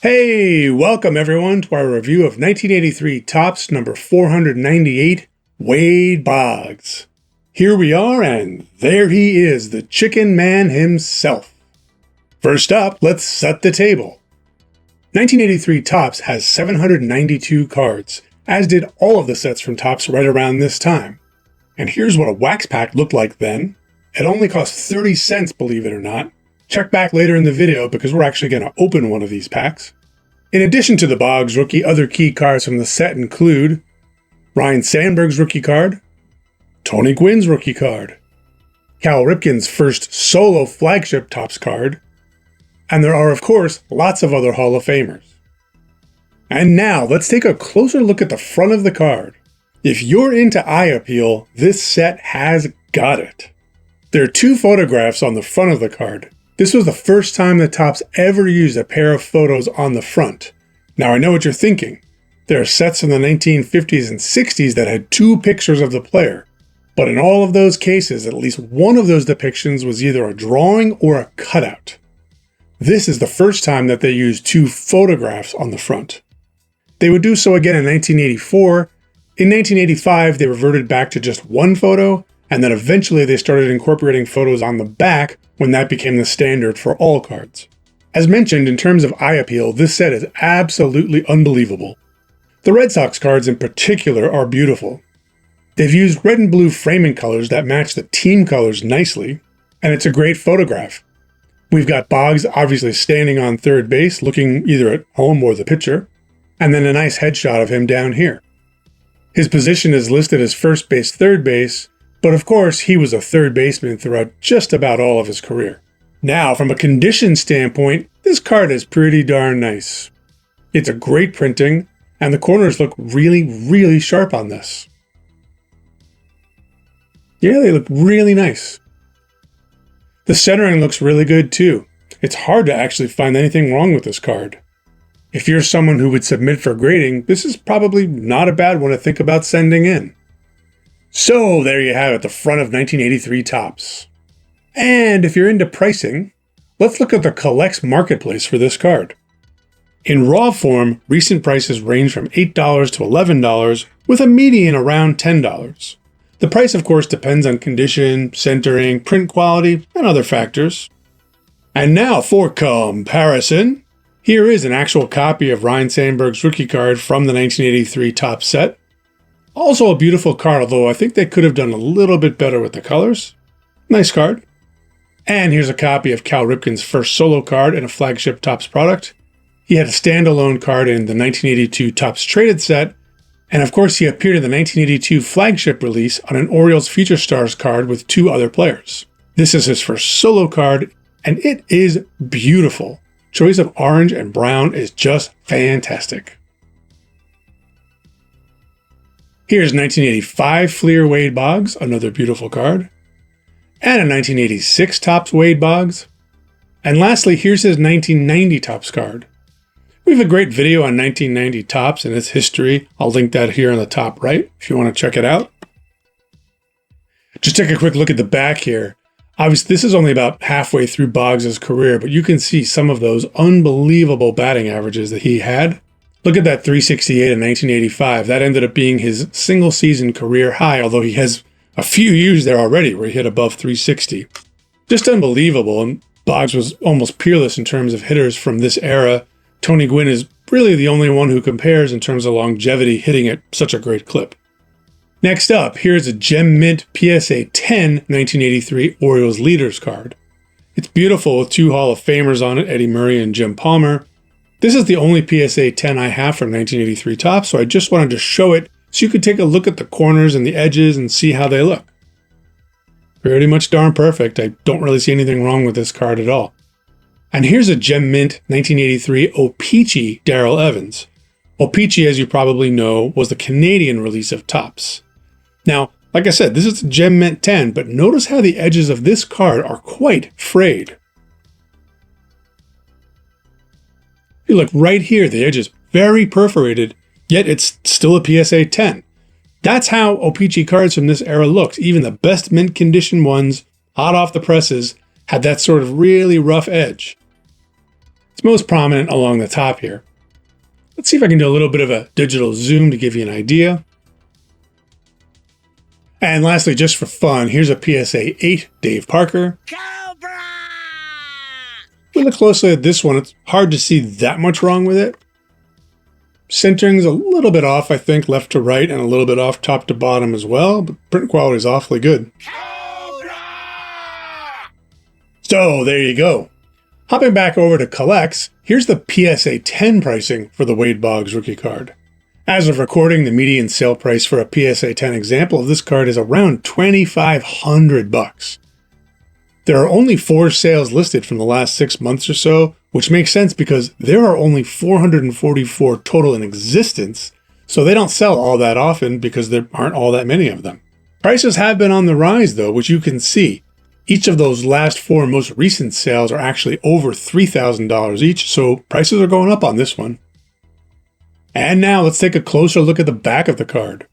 Hey, welcome everyone to our review of 1983 Topps number 498, Wade Boggs. Here we are, and there he is, the Chicken Man himself. First up, let's set the table. 1983 Topps has 792 cards, as did all of the sets from Topps right around this time. And here's what a wax pack looked like then. It only cost 30 cents, believe it or not. Check back later in the video because we're actually going to open one of these packs. In addition to the Boggs rookie, other key cards from the set include Ryne Sandberg's rookie card, Tony Gwynn's rookie card, Cal Ripken's first solo flagship Topps card, and there are, of course, lots of other Hall of Famers. And now, let's take a closer look at the front of the card. If you're into eye appeal, this set has got it. There are two photographs on the front of the card. This was the first time that Topps ever used a pair of photos on the front. Now I know what you're thinking. There are sets in the 1950s and 60s that had two pictures of the player. But in all of those cases, at least one of those depictions was either a drawing or a cutout. This is the first time that they used two photographs on the front. They would do so again in 1984. In 1985, they reverted back to just one photo, and then eventually they started incorporating photos on the back when that became the standard for all cards. As mentioned, in terms of eye appeal, this set is absolutely unbelievable. The Red Sox cards in particular are beautiful. They've used red and blue framing colors that match the team colors nicely, and it's a great photograph. We've got Boggs obviously standing on third base, looking either at home or the pitcher, and then a nice headshot of him down here. His position is listed as first base, third base, but of course, he was a third baseman throughout just about all of his career. Now, from a condition standpoint, this card is pretty darn nice. It's a great printing, and the corners look really sharp on this. Yeah, they look really nice. The centering looks really good too. It's hard to actually find anything wrong with this card. If you're someone who would submit for grading, this is probably not a bad one to think about sending in. So there you have it, the front of 1983 Topps. And if you're into pricing, let's look at the CollX marketplace for this card. In raw form, recent prices range from $8 to $11, with a median around $10. The price, of course, depends on condition, centering, print quality, and other factors. And now for comparison, here is an actual copy of Ryne Sandberg's rookie card from the 1983 Topps set. Also a beautiful card, although I think they could have done a little bit better with the colors. Nice card. And here's a copy of Cal Ripken's first solo card in a flagship Topps product. He had a standalone card in the 1982 Topps Traded set, and of course he appeared in the 1982 flagship release on an Orioles Future Stars card with two other players. This is his first solo card, and it is beautiful. Choice of orange and brown is just fantastic. Here's 1985 Fleer Wade Boggs, another beautiful card. And a 1986 Topps Wade Boggs. And lastly, here's his 1990 Topps card. We have a great video on 1990 Topps and its history. I'll link that here on the top right if you want to check it out. Just take a quick look at the back here. Obviously, this is only about halfway through Boggs' career, but you can see some of those unbelievable batting averages that he had. Look at that 368 in 1985. That ended up being his single season career high, although he has a few years there already where he hit above 360. Just unbelievable, and Boggs was almost peerless in terms of hitters from this era. Tony Gwynn is really the only one who compares in terms of longevity, hitting at such a great clip. Next up, here's a Gem Mint PSA 10 1983 Orioles Leaders card. It's beautiful with two Hall of Famers on it, Eddie Murray and Jim Palmer. This is the only PSA 10 I have from 1983 Topps, so I just wanted to show it so you could take a look at the corners and the edges and see how they look. Pretty much darn perfect. I don't really see anything wrong with this card at all. And here's a Gem Mint 1983 O-Pee-Chee Darrell Evans. O-Pee-Chee, as you probably know, was the Canadian release of Topps. Now, like I said, this is a Gem Mint 10, but notice how the edges of this card are quite frayed. You look right here, the edge is very perforated, yet it's still a PSA 10. That's how O-Pee-Chee cards from this era looked. Even the best mint condition ones, hot off the presses, had that sort of really rough edge. It's most prominent along the top here. Let's see if I can do a little bit of a digital zoom to give you an idea. And lastly, just for fun, here's a PSA 8 Dave Parker. Cobra! We look closely at this one, it's hard to see that much wrong with it. Centering's a little bit off, I think, left to right, and a little bit off top to bottom as well, but print quality is awfully good. Cobra! So there you go. Hopping back over to CollX, here's the PSA 10 pricing for the Wade Boggs rookie card. As of recording, the median sale price for a PSA 10 example of this card is around $2,500. There are only 4 sales listed from the last 6 months or so, which makes sense because there are only 444 total in existence, so they don't sell all that often because there aren't all that many of them. Prices have been on the rise though, which you can see. Each of those last 4 most recent sales are actually over $3,000 each, so prices are going up on this one. And now let's take a closer look at the back of the card.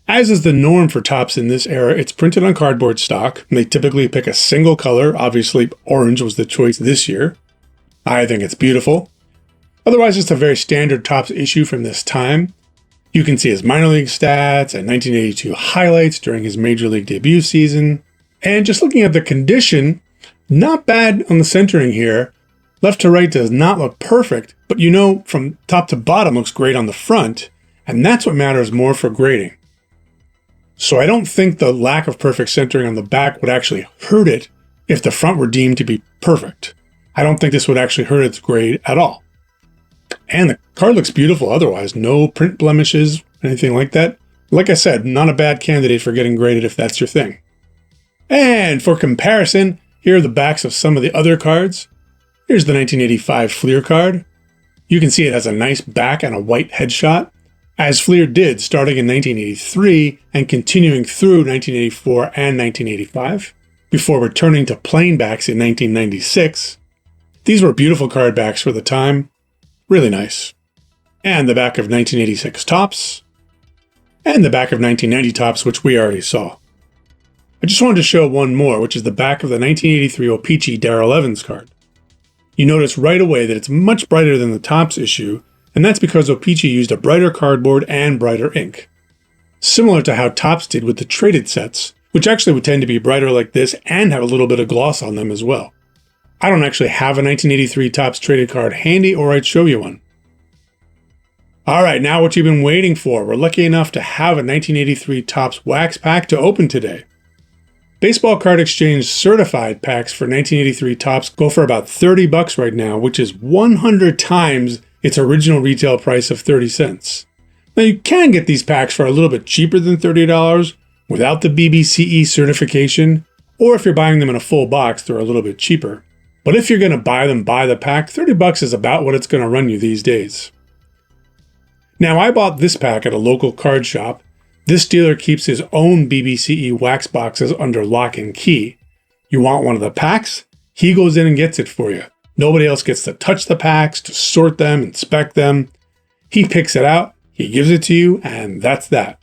As is the norm for Topps in this era, it's printed on cardboard stock, and they typically pick a single color. Obviously, orange was the choice this year. I think it's beautiful. Otherwise, it's a very standard Topps issue from this time. You can see his minor league stats and 1982 highlights during his major league debut season. And just looking at the condition, not bad on the centering here. Left to right does not look perfect, but you know from top to bottom looks great on the front, and that's what matters more for grading. So I don't think the lack of perfect centering on the back would actually hurt it if the front were deemed to be perfect. I don't think this would actually hurt its grade at all. And the card looks beautiful otherwise, no print blemishes, anything like that. Like I said, not a bad candidate for getting graded if that's your thing. And for comparison, here are the backs of some of the other cards. Here's the 1985 Fleer card. You can see it has a nice back and a white headshot, as Fleer did starting in 1983 and continuing through 1984 and 1985, before returning to plain backs in 1996. These were beautiful card backs for the time, really nice. And the back of 1986 Topps, and the back of 1990 Topps, which we already saw. I just wanted to show one more, which is the back of the 1983 O-Pee-Chee Darrell Evans card. You notice right away that it's much brighter than the Topps issue, and that's because O-Pee-Chee used a brighter cardboard and brighter ink. Similar to how Topps did with the traded sets, which actually would tend to be brighter like this and have a little bit of gloss on them as well. I don't actually have a 1983 Topps traded card handy, or I'd show you one. Alright, now what you've been waiting for. We're lucky enough to have a 1983 Topps wax pack to open today. Baseball Card Exchange certified packs for 1983 Topps go for about $30 right now, which is 100 times its original retail price of 30 cents. Now you can get these packs for a little bit cheaper than $30 without the BBCE certification, or if you're buying them in a full box, they're a little bit cheaper. But if you're going to buy them by the pack, $30 is about what it's going to run you these days. Now I bought this pack at a local card shop. This dealer keeps his own BBCE wax boxes under lock and key. You want one of the packs? He goes in and gets it for you. Nobody else gets to touch the packs, to sort them, inspect them. He picks it out, he gives it to you, and that's that.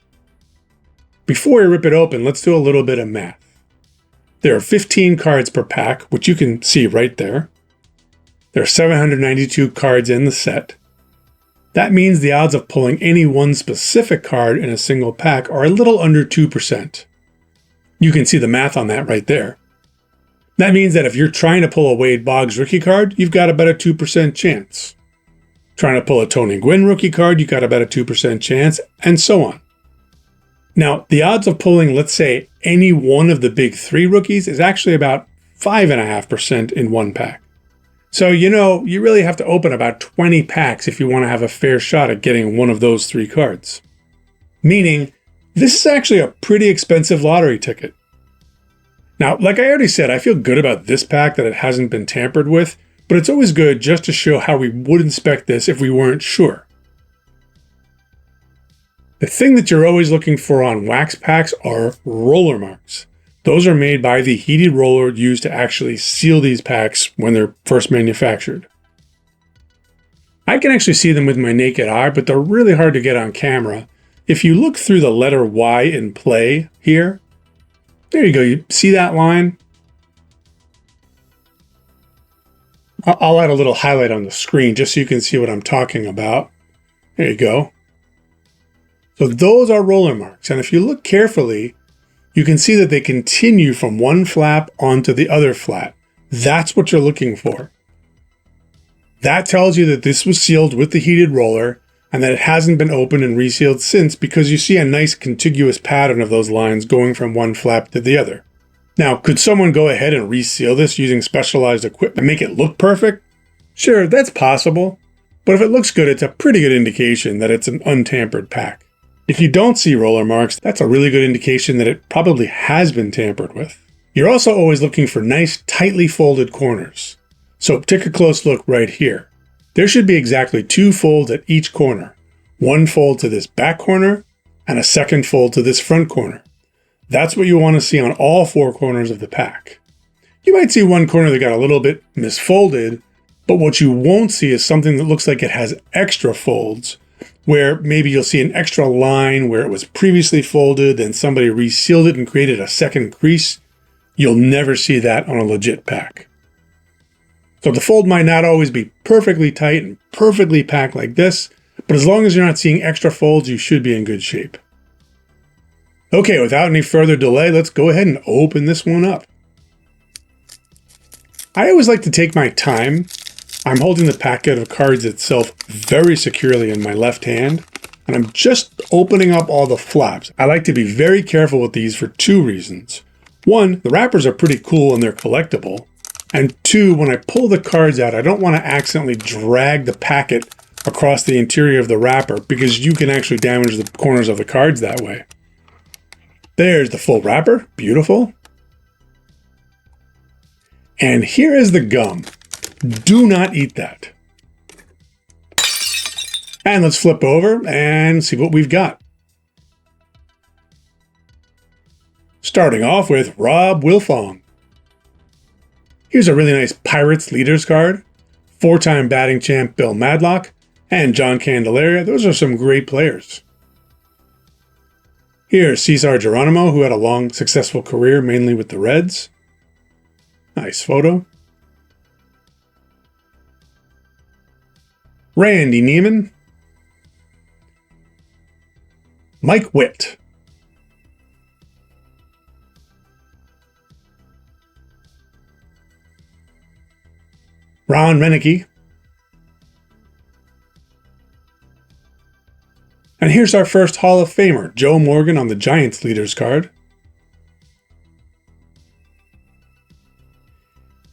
Before we rip it open, let's do a little bit of math. There are 15 cards per pack, which you can see right there. There are 792 cards in the set. That means the odds of pulling any one specific card in a single pack are a little under 2%. You can see the math on that right there. That means that if you're trying to pull a Wade Boggs rookie card, you've got about a 2% chance. Trying to pull a Tony Gwynn rookie card, you've got about a 2% chance, and so on. Now, the odds of pulling, let's say, any one of the big 3 rookies is actually about 5.5% in one pack. So, you really have to open about 20 packs if you want to have a fair shot at getting one of those 3 cards. Meaning, this is actually a pretty expensive lottery ticket. Now, like I already said, I feel good about this pack that it hasn't been tampered with, but it's always good just to show how we would inspect this if we weren't sure. The thing that you're always looking for on wax packs are roller marks. Those are made by the heated roller used to actually seal these packs when they're first manufactured. I can actually see them with my naked eye, but they're really hard to get on camera. If you look through the letter Y in play here, there you go, you see that line? I'll add a little highlight on the screen just so you can see what I'm talking about. There you go. So those are roller marks. And if you look carefully, you can see that they continue from one flap onto the other flap. That's what you're looking for. That tells you that this was sealed with the heated roller and that it hasn't been opened and resealed since, because you see a nice contiguous pattern of those lines going from one flap to the other. Now, could someone go ahead and reseal this using specialized equipment and make it look perfect? Sure, that's possible. But if it looks good, it's a pretty good indication that it's an untampered pack. If you don't see roller marks, that's a really good indication that it probably has been tampered with. You're also always looking for nice, tightly folded corners. So take a close look right here. There should be exactly 2 folds at each corner. One fold to this back corner and a second fold to this front corner. That's what you want to see on all 4 corners of the pack. You might see one corner that got a little bit misfolded, but what you won't see is something that looks like it has extra folds, where maybe you'll see an extra line where it was previously folded, then somebody resealed it and created a second crease. You'll never see that on a legit pack. So the fold might not always be perfectly tight and perfectly packed like this, but as long as you're not seeing extra folds, you should be in good shape. Okay, without any further delay, let's go ahead and open this one up. I always like to take my time. I'm holding the packet of cards itself very securely in my left hand, and I'm just opening up all the flaps. I like to be very careful with these for 2 reasons. 1, the wrappers are pretty cool and they're collectible. And 2, when I pull the cards out, I don't want to accidentally drag the packet across the interior of the wrapper, because you can actually damage the corners of the cards that way. There's the full wrapper, beautiful. And here is the gum. Do not eat that. And let's flip over and see what we've got. Starting off with Rob Wilfong. Here's a really nice Pirates leaders card. 4-time batting champ Bill Madlock and John Candelaria. Those are some great players. Here's Cesar Geronimo, who had a long, successful career, mainly with the Reds. Nice photo. Randy Neiman. Mike Witt. Ron Menicky. And here's our first Hall of Famer, Joe Morgan on the Giants leaders card.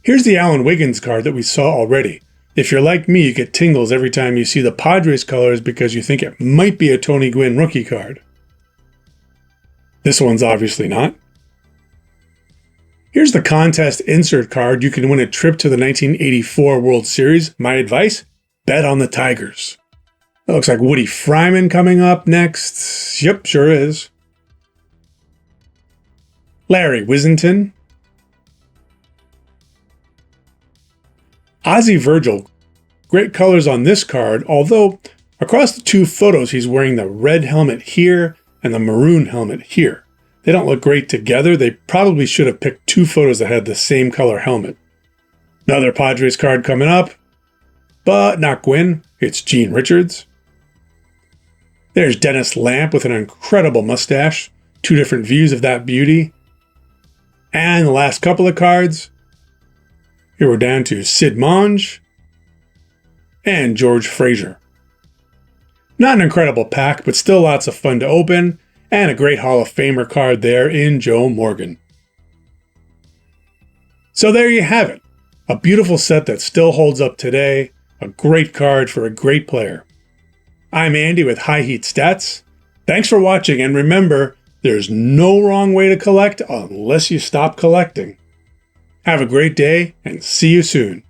Here's the Alan Wiggins card that we saw already. If you're like me, you get tingles every time you see the Padres colors because you think it might be a Tony Gwynn rookie card. This one's obviously not. Here's the contest insert card. You can win a trip to the 1984 World Series. My advice, bet on the Tigers. That looks like Woody Fryman coming up next. Yep, sure is. Larry Wissington. Ozzie Virgil. Great colors on this card, although across the 2 photos he's wearing the red helmet here and the maroon helmet here. They don't look great together. They probably should have picked 2 photos that had the same color helmet. Another Padres card coming up, but not Gwynn. It's Gene Richards. There's Dennis Lamp with an incredible mustache. 2 different views of that beauty. And the last couple of cards. Here we're down to Sid Monge and George Frazier. Not an incredible pack, but still lots of fun to open, and a great Hall of Famer card there in Joe Morgan. So there you have it. A beautiful set that still holds up today. A great card for a great player. I'm Andy with High Heat Stats. Thanks for watching, and remember, there's no wrong way to collect unless you stop collecting. Have a great day, and see you soon.